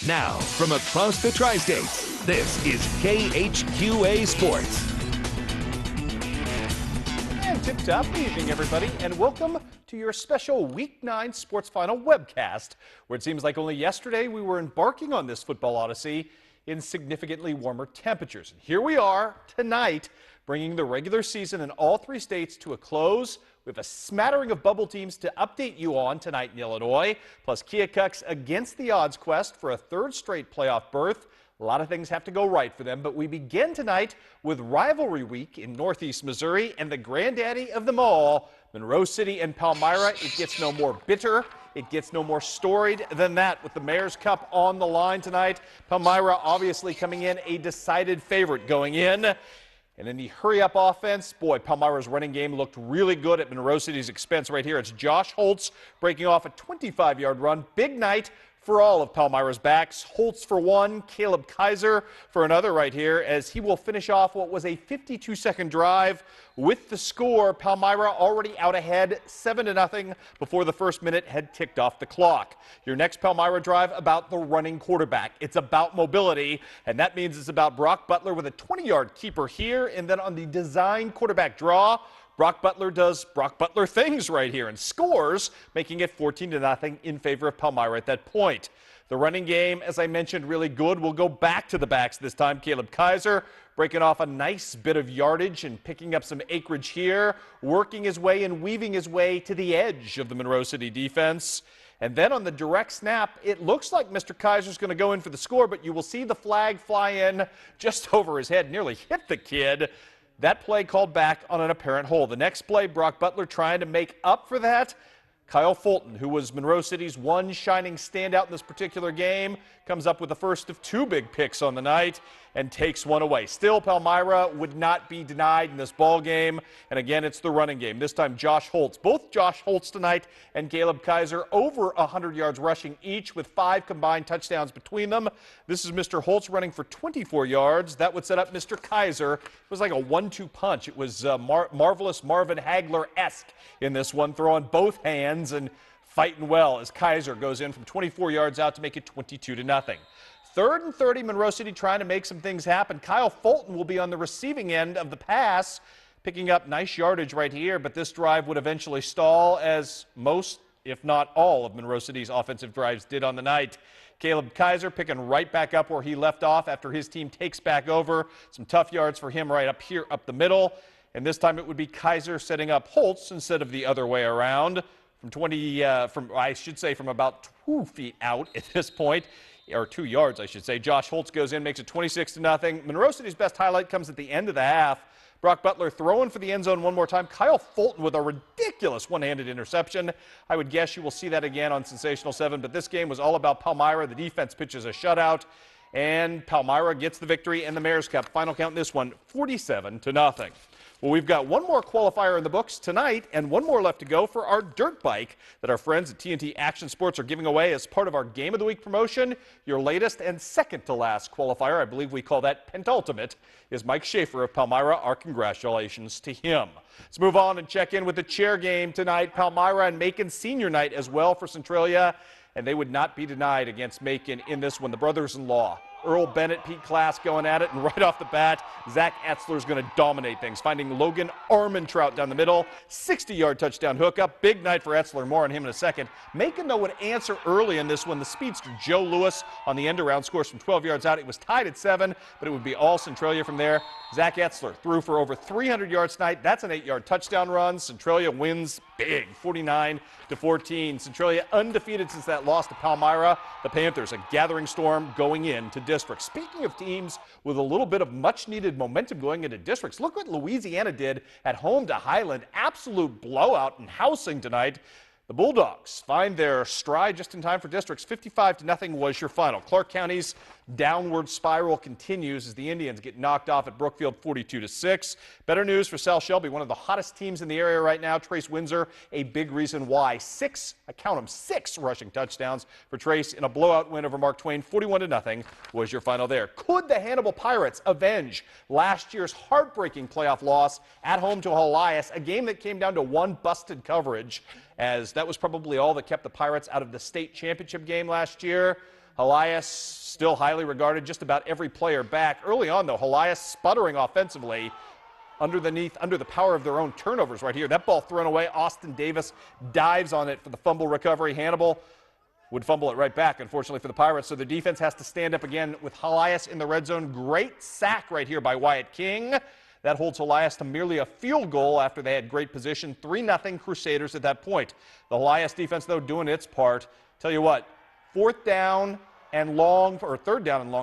Now, from across the tri-states, this is KHQA Sports. And tip-top, good evening, everybody, and welcome to your special Week 9 Sports Final webcast, where it seems like only yesterday we were embarking on this football odyssey in significantly warmer temperatures. And here we are tonight, bringing the regular season in all three states to a close. We have a smattering of bubble teams to update you on tonight in Illinois, plus Keokuk's against the odds quest for a third straight playoff berth. A lot of things have to go right for them, but we begin tonight with rivalry week in Northeast Missouri and the granddaddy of them all, Monroe City and Palmyra. It gets no more bitter. It gets no more storied than that with the Mayor's Cup on the line tonight. Palmyra obviously coming in a decided favorite going in. And in the hurry-up offense, boy, Palmyra's running game looked really good at Monroe City's expense right here. It's Josh Holtz breaking off a 25-yard run. Big night for all of Palmyra's backs. Holtz for one, Caleb Kaiser for another right here, as he will finish off what was a 52-second drive with the score. Palmyra already out ahead 7-0 before the first minute had ticked off the clock. Your next Palmyra drive about the running quarterback. It's about mobility, and that means it's about Brock Butler with a 20-yard keeper here, and then on the design quarterback draw, Brock Butler does Brock Butler things right here and scores, making it 14-0 in favor of Palmyra at that point. The running game, as I mentioned, really good. We'll go back to the backs this time. Caleb Kaiser breaking off a nice bit of yardage and picking up some acreage here, working his way and weaving his way to the edge of the Monroe City defense. And then on the direct snap, it looks like Mr. Kaiser's going to go in for the score, but you will see the flag fly in just over his head, nearly hit the kid. That play called back on an apparent hole. The next play, Brock Butler trying to make up for that. Kyle Fulton, who was Monroe City's one shining standout in this particular game, comes up with the first of two big picks on the night and takes one away. Still, Palmyra would not be denied in this ball game. And again, it's the running game. This time, Josh Holtz. Both Josh Holtz tonight and Caleb Kaiser over 100 yards rushing each with 5 combined touchdowns between them. This is Mr. Holtz running for 24 yards. That would set up Mr. Kaiser. It was like a 1-2 punch. It was marvelous Marvin Hagler-esque in this one, throwing both hands and fighting well as Kaiser goes in from 24 yards out to make it 22-0. 3rd and 30, Monroe City trying to make some things happen. Kyle Fulton will be on the receiving end of the pass, picking up nice yardage right here, but this drive would eventually stall, as most, if not all, of Monroe City's offensive drives did on the night. Caleb Kaiser picking right back up where he left off after his team takes back over. Some tough yards for him right up here, up the middle. And this time it would be Kaiser setting up Holtz instead of the other way around. From about 2 feet out at this point, or 2 yards, I should say. Josh Holtz goes in, makes it 26-0. Monroe City's best highlight comes at the end of the half. Brock Butler throwing for the end zone one more time. Kyle Fulton with a ridiculous one-handed interception. I would guess you will see that again on Sensational 7, but this game was all about Palmyra. The defense pitches a shutout, and Palmyra gets the victory in the Mayor's Cup. Final count in this one, 47-0. Well, we've got one more qualifier in the books tonight and one more left to go for our dirt bike that our friends at TNT Action Sports are giving away as part of our Game of the Week promotion. Your latest and second to last qualifier, I believe we call that penultimate, is Mike Schaefer of Palmyra. Our congratulations to him. Let's move on and check in with the chair game tonight. Palmyra and Macon senior night as well for Centralia, and they would not be denied against Macon in this one. The brothers-in-law, Earl Bennett, Pete Class going at it, and right off the bat, Zach Etzler's going to dominate things, finding Logan Armentrout down the middle, 60-yard touchdown hookup. Big night for Etzler. More on him in a second. Macon, though, would answer early in this one. The speedster Joe Lewis on the end-around scores from 12 yards out. It was tied at 7, but it would be all Centralia from there. Zach Etzler threw for over 300 yards tonight. That's an 8-yard touchdown run. Centralia wins big, 49-14. Centralia undefeated since that loss to Palmyra. The Panthers, a gathering storm going into district. Speaking of teams with a little bit of much-needed momentum going into districts, look what Louisiana did at home to Highland. Absolute blowout and housing tonight. The Bulldogs find their stride just in time for districts. 55-0 was your final. Clark County's downward spiral continues as the Indians get knocked off at Brookfield 42-6. Better news for South Shelby, one of the hottest teams in the area right now. Trace Windsor, a big reason why. 6 rushing touchdowns for Trace in a blowout win over Mark Twain. 41-0 was your final there. Could the Hannibal Pirates avenge last year's heartbreaking playoff loss at home to Helias, a game that came down to one busted coverage, as that was probably all that kept the Pirates out of the state championship game last year? Helias still highly regarded, just about every player back. Early on, though, Helias sputtering offensively under the power of their own turnovers right here. That ball thrown away. Austin Davis dives on it for the fumble recovery. Hannibal would fumble it right back, unfortunately, for the Pirates. So the defense has to stand up again with Helias in the red zone. Great sack right here by Wyatt King. That holds Helias to merely a field goal after they had great position. 3-0 Crusaders at that point. The Helias defense, though, doing its part. Tell you what, third down and long,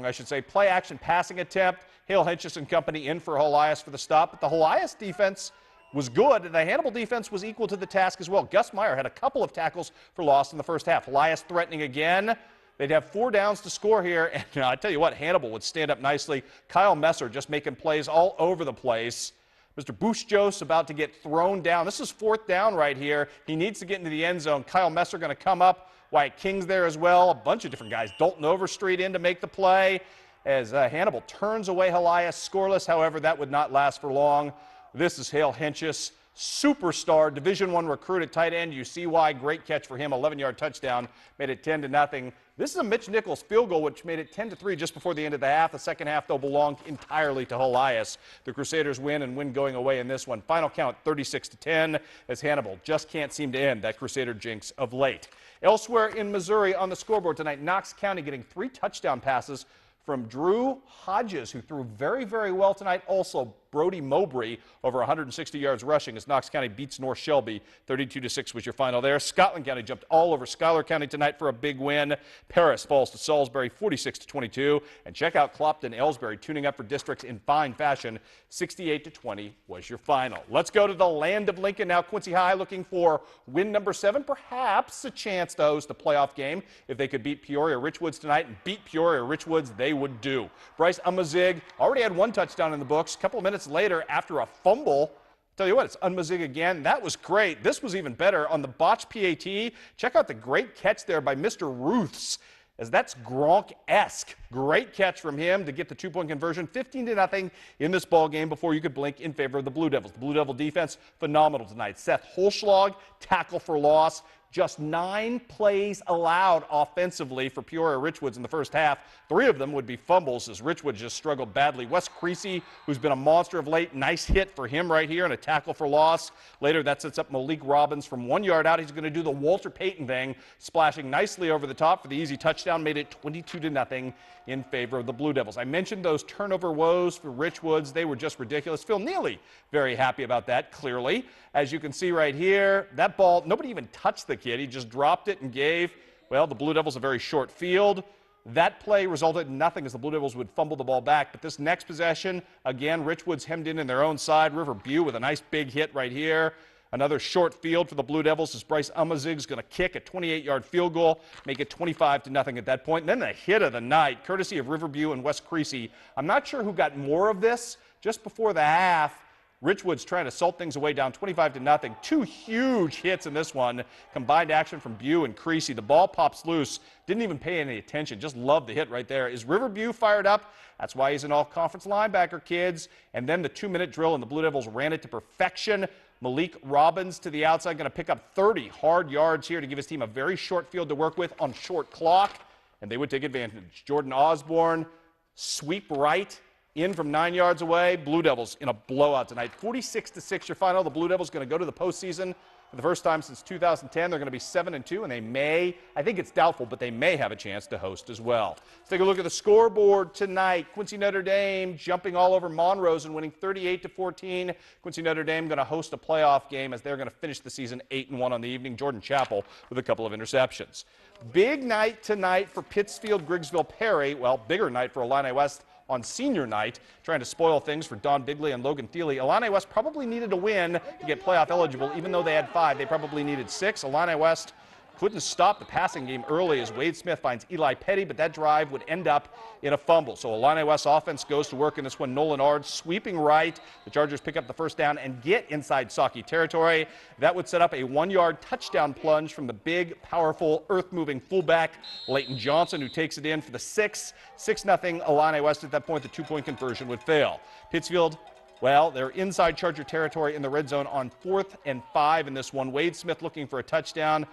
I should say, play action passing attempt. Hale Henches and company in for Helias for the stop. But the Helias defense was good. The Hannibal defense was equal to the task as well. Gus Meyer had a couple of tackles for loss in the first half. Helias threatening again. They'd have 4 downs to score here. And I tell you what, Hannibal would stand up nicely. Kyle Messer just making plays all over the place. Mr. Bustos about to get thrown down. This is 4th down right here. He needs to get into the end zone. Kyle Messer going to come up. Wyatt King's there as well. A bunch of different guys. Dalton Overstreet in to make the play as Hannibal turns away Helias scoreless. However, that would not last for long. This is Hale Henches, superstar, Division I recruit at tight end. You see why. Great catch for him. 11-yard touchdown. Made it 10-0. This is a Mitch Nichols field goal, which made it 10-3 just before the end of the half. The second half, though, belonged entirely to Helias. The Crusaders win and win going away in this one. Final count 36-10 as Hannibal just can't seem to end that Crusader jinx of late. Elsewhere in Missouri on the scoreboard tonight, Knox County getting 3 touchdown passes from Drew Hodges, who threw very, very well tonight. Also, Brody Mowbray over 160 yards rushing as Knox County beats North Shelby. 32-6 was your final there. Scotland County jumped all over Schuyler County tonight for a big win. Paris falls to Salisbury 46-22. And check out Clopton Ellsbury tuning up for districts in fine fashion. 68-20 was your final. Let's go to the land of Lincoln now. Quincy High looking for win number 7, perhaps a chance to host a playoff game. If they could beat Peoria Richwoods tonight and beat Peoria Richwoods, they would do. Bryce Umazig already had 1 touchdown in the books. A couple of minutes later, after a fumble, tell you what, it's Umazig again. That was great. This was even better on the botch PAT. Check out the great catch there by Mr. Ruths, as that's Gronk-esque. Great catch from him to get the 2-point conversion, 15-0 in this ball game before you could blink in favor of the Blue Devils. The Blue Devil defense, phenomenal tonight. Seth Holschlag, tackle for loss. Just 9 plays allowed offensively for Peoria Richwoods in the first half. 3 of them would be fumbles as Richwoods just struggled badly. Wes Creasy, who's been a monster of late, nice hit for him right here and a tackle for loss. Later, that sets up Malik Robbins from 1 yard out. He's going to do the Walter Payton thing, splashing nicely over the top for the easy touchdown, made it 22-0 in favor of the Blue Devils. I mentioned those turnover woes for Richwoods. They were just ridiculous. Phil Neely, very happy about that, clearly. As you can see right here, that ball, nobody even touched the kid. He just dropped it and gave, well, the Blue Devils a very short field. That play resulted in nothing as the Blue Devils would fumble the ball back. But this next possession, again, Richwoods hemmed in their own side. River Bew with a nice big hit right here. Another short field for the Blue Devils as Bryce Umazig's going to kick a 28-yard field goal, make it 25-0 at that point. And then the hit of the night, courtesy of River Bew and Wes Creasy. I'm not sure who got more of this. Just before the half, Richwoods trying to salt things away down 25-0. 2 huge hits in this one. Combined action from Bew and Creasy. The ball pops loose. Didn't even pay any attention. Just loved the hit right there. Is River Bew fired up? That's why he's an all-conference linebacker, kids. And then the 2-minute drill, and the Blue Devils ran it to perfection. Malik Robbins to the outside, going to pick up 30 hard yards here to give his team a very short field to work with on short clock. And they would take advantage. Jordan Osborne, sweep right. In from 9 yards away. Blue Devils in a blowout tonight. 46-6 your final. The Blue Devils going to go to the postseason for the first time since 2010. They're going to be 7-2, and they may, I think it's doubtful, but they may have a chance to host as well. Let's take a look at the scoreboard tonight. Quincy Notre Dame jumping all over Monroe and winning 38-14. Quincy Notre Dame going to host a playoff game as they're going to finish the season 8-1 on the evening. Jordan Chappell with a couple of interceptions. Big night tonight for Pittsfield, Griggsville, Perry. Well, bigger night for Illini West on senior night, trying to spoil things for Don Bigley and Logan Thiele. Illini West probably needed a win to get playoff eligible. Even though they had 5, they probably needed 6. Illini West couldn't stop the passing game early as Wade Smith finds Eli Petty, but that drive would end up in a fumble. So Illini West offense goes to work in this one. Nolan Ard sweeping right. The Chargers pick up the first down and get inside Saukey territory. That would set up a 1-yard touchdown plunge from the big, powerful, earth-moving fullback, Leighton Johnson, who takes it in for the 6-0 Illini West. At that point, the 2-point conversion would fail. Pittsfield, well, they're inside Charger territory in the red zone on 4th and 5 in this one. Wade Smith looking for a touchdown.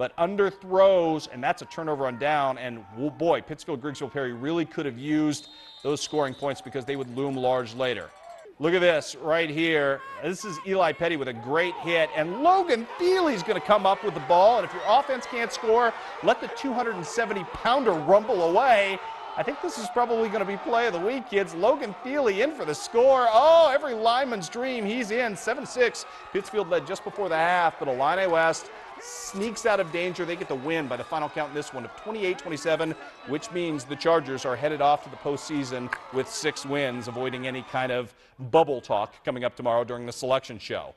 but underthrows, and that's a turnover on down. And oh boy, Pittsfield Griggsville Perry really could have used those scoring points because they would loom large later. Look at this right here. This is Eli Petty with a great hit, and Logan Thiele's going to come up with the ball. And if your offense can't score, let the 270-pounder rumble away. I think this is probably going to be play of the week, kids. Logan Thiele in for the score. Oh, every lineman's dream. He's in. 7-6. Pittsfield led just before the half, but Illini West sneaks out of danger. They get the win by the final count in this one of 28-27, which means the Chargers are headed off to the postseason with 6 wins, avoiding any kind of bubble talk coming up tomorrow during the selection show.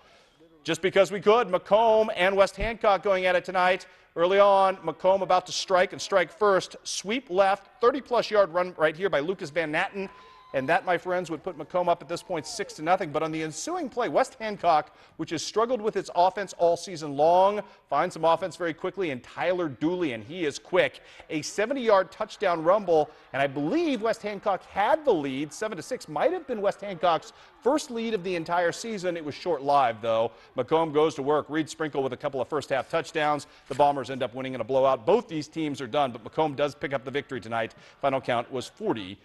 Just because we could, Macomb and West Hancock going at it tonight. Early on, Macomb about to strike and strike first. Sweep left, 30-plus yard run right here by Lucas Van Natten. And that, my friends, would put Macomb up at this point 6-0. But on the ensuing play, West Hancock, which has struggled with its offense all season long, finds some offense very quickly, and Tyler Dooley, and he is quick. A 70-yard touchdown rumble, and I believe West Hancock had the lead. 7-6 might have been West Hancock's first lead of the entire season. It was short-lived, though. Macomb goes to work. Reed Sprinkle with a couple of first-half touchdowns. The Bombers end up winning in a blowout. Both these teams are done, but Macomb does pick up the victory tonight. Final count was 40-12.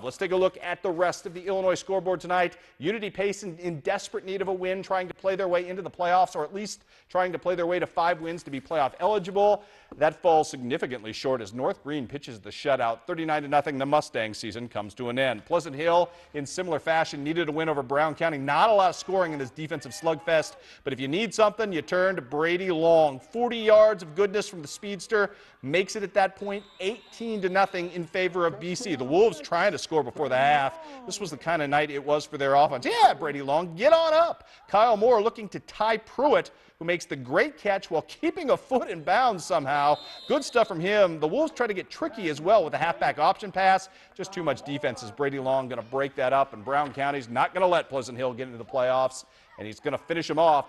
Let's take a look at the rest of the Illinois scoreboard tonight. Unity Pace in desperate need of a win, trying to play their way into the playoffs, or at least trying to play their way to 5 wins to be playoff eligible. That falls significantly short as North Green pitches the shutout. 39-0, the Mustang season comes to an end. Pleasant Hill, in similar fashion, needed a win over Brown County. Not a lot of scoring in this defensive slugfest, but if you need something, you turn to Brady Long. 40 yards of goodness from the speedster makes it at that point 18-0 in favor of BC. The Wolves trying to score before the half. This was the kind of night it was for their offense. Yeah, Brady Long, get on up. Kyle Moore looking to Ty Pruitt, who makes the great catch while keeping a foot in bounds somehow. Good stuff from him. The Wolves try to get tricky as well with a halfback option pass. Just too much defense. Is Brady Long going to break that up? And Brown County's not going to let Pleasant Hill get into the playoffs, and he's going to finish them off.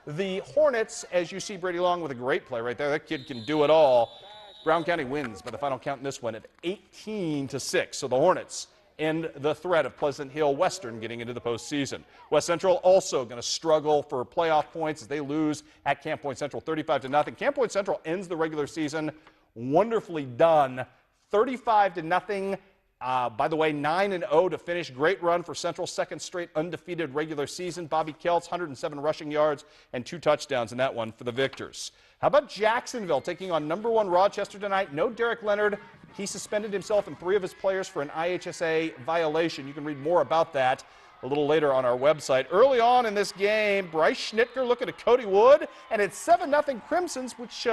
The Hornets, as you see Brady Long with a great play right there. That kid can do it all. Brown County wins by the final count in this one at 18-6. So the Hornets end the threat of Pleasant Hill Western getting into the postseason. West Central also going to struggle for playoff points as they lose at Camp Point Central 35-0. Camp Point Central ends the regular season wonderfully done, 35-0. By the way, 9-0 to finish. Great run for Central, second straight undefeated regular season. Bobby Keltz, 107 rushing yards and 2 touchdowns in that one for the Victors. How about Jacksonville taking on #1 Rochester tonight? No Derek Leonard. He suspended himself and 3 of his players for an IHSA violation. You can read more about that a little later on our website. Early on in this game, Bryce Schnitker looking at Cody Wood, and it's 7-0 Crimsons, which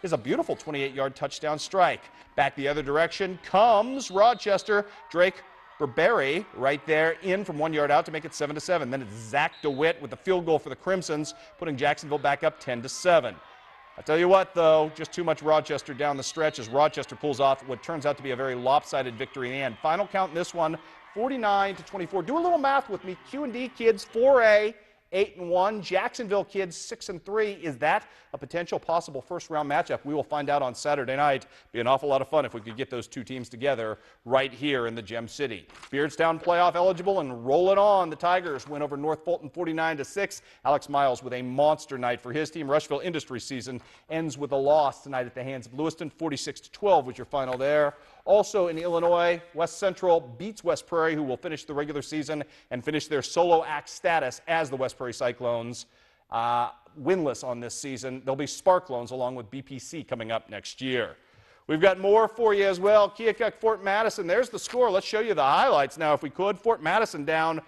is a beautiful 28-yard touchdown strike. Back the other direction comes Rochester. Drake Burberry right there in from 1 yard out to make it 7-7. Then it's Zach DeWitt with the field goal for the Crimsons, putting Jacksonville back up 10-7. I tell you what, though, just too much Rochester down the stretch as Rochester pulls off what turns out to be a very lopsided victory in the end. Final count in this one, 49-24. Do a little math with me. Q&D kids 4A, 8-1. Jacksonville kids 6-3. Is that a potential possible first-round matchup? We will find out on Saturday night. Be an awful lot of fun if we could get those 2 teams together right here in the Gem City. Beardstown playoff eligible and roll it on. The Tigers win over North Fulton 49-6. Alex Miles with a monster night for his team. Rushville Industries season ends with a loss tonight at the hands of Lewiston. 46-12 was your final there. Also in Illinois, West Central beats West Prairie, who will finish the regular season and finish their solo act status as the West Prairie Cyclones. Winless on this season. They'll be Sparklones along with BPC coming up next year. We've got more for you as well. Keokuk, Fort Madison. There's the score. Let's show you the highlights now if we could. Fort Madison down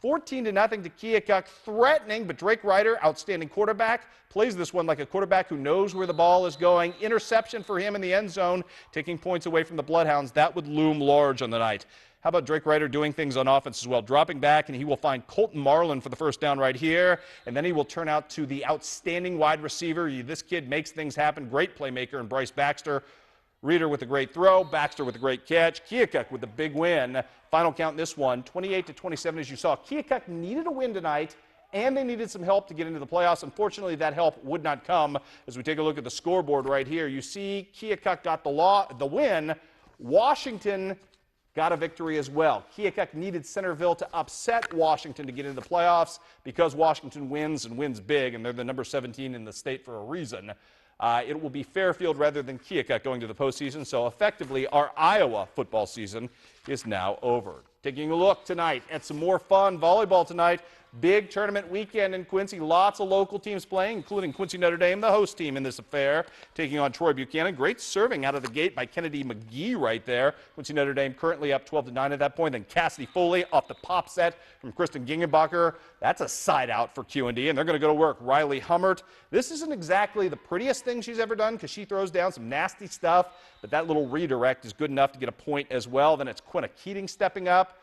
14-0 to Keokuk, threatening, but Drake Ryder, outstanding quarterback, plays this one like a quarterback who knows where the ball is going. Interception for him in the end zone, taking points away from the Bloodhounds. That would loom large on the night. How about Drake Ryder doing things on offense as well? Dropping back, and he will find Colton Marlin for the first down right here, and then he will turn out to the outstanding wide receiver. This kid makes things happen. Great playmaker in Bryce Baxter. Reeder with a great throw, Baxter with a great catch, Keokuk with the big win. Final count in this one, 28-27 as you saw. Keokuk needed a win tonight, and they needed some help to get into the playoffs. Unfortunately, that help would not come. As we take a look at the scoreboard right here, you see Keokuk got the win. Washington got a victory as well. Keokuk needed Centerville to upset Washington to get into the playoffs because Washington wins and wins big, and they're the number 17 in the state for a reason. It will be Fairfield rather than Keokuk going to the postseason, so effectively our Iowa football season is now over. Taking a look tonight at some more fun volleyball tonight. Big tournament weekend in Quincy. Lots of local teams playing, including Quincy Notre Dame, the host team in this affair, taking on Troy Buchanan. Great serving out of the gate by Kennedy McGee right there. Quincy Notre Dame currently up 12-9 at that point. Then Cassidy Foley off the pop set from Kristen Gingenbacher. That's a side out for Q&D, and they're going to go to work. Riley Hummert. This isn't exactly the prettiest thing she's ever done because she throws down some nasty stuff, but that little redirect is good enough to get a point as well. Then it's Quinna Keating stepping up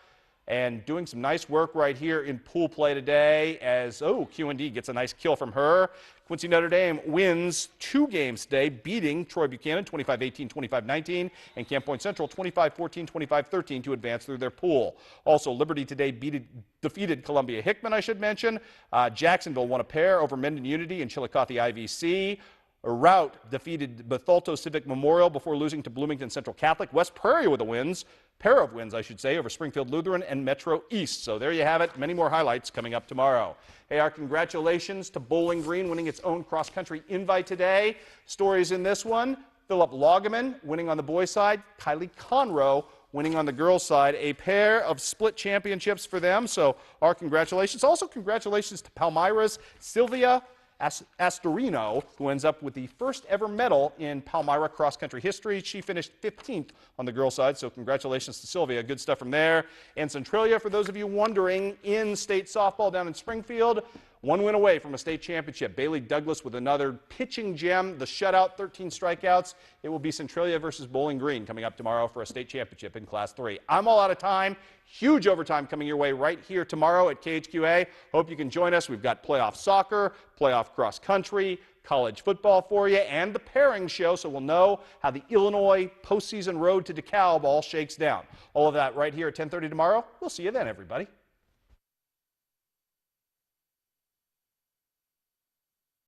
and doing some nice work right here in pool play today as, Q&D gets a nice kill from her. Quincy Notre Dame wins 2 games today, beating Troy Buchanan 25-18, 25-19, and Camp Point Central 25-14, 25-13 to advance through their pool. Also, Liberty today defeated Columbia Hickman, I should mention. Jacksonville won a pair over Mendon Unity and Chillicothe IVC. Route defeated Bethalto Civic Memorial before losing to Bloomington Central Catholic. West Prairie with a pair of wins, I should say, over Springfield Lutheran and Metro East. So there you have it. Many more highlights coming up tomorrow. Hey, our congratulations to Bowling Green winning its own cross-country invite today. Stories in this one: Philip Loggeman winning on the boys' side, Kylie Conroe winning on the girls' side. A pair of split championships for them. So our congratulations. Also, congratulations to Palmyra's Sylvia Astorino, who ends up with the first ever medal in Palmyra cross-country history. She finished 15th on the girls' side, so congratulations to Sylvia. Good stuff from there. And Centralia, for those of you wondering, in state softball down in Springfield, 1 win away from a state championship. Bailey Douglas with another pitching gem, the shutout, 13 strikeouts. It will be Centralia versus Bowling Green coming up tomorrow for a state championship in Class 3. I'm all out of time. Huge overtime coming your way right here tomorrow at KHQA. Hope you can join us. We've got playoff soccer, playoff cross country, college football for you, and the pairing show, so we'll know how the Illinois postseason road to DeKalb all shakes down. All of that right here at 10:30 tomorrow. We'll see you then, everybody.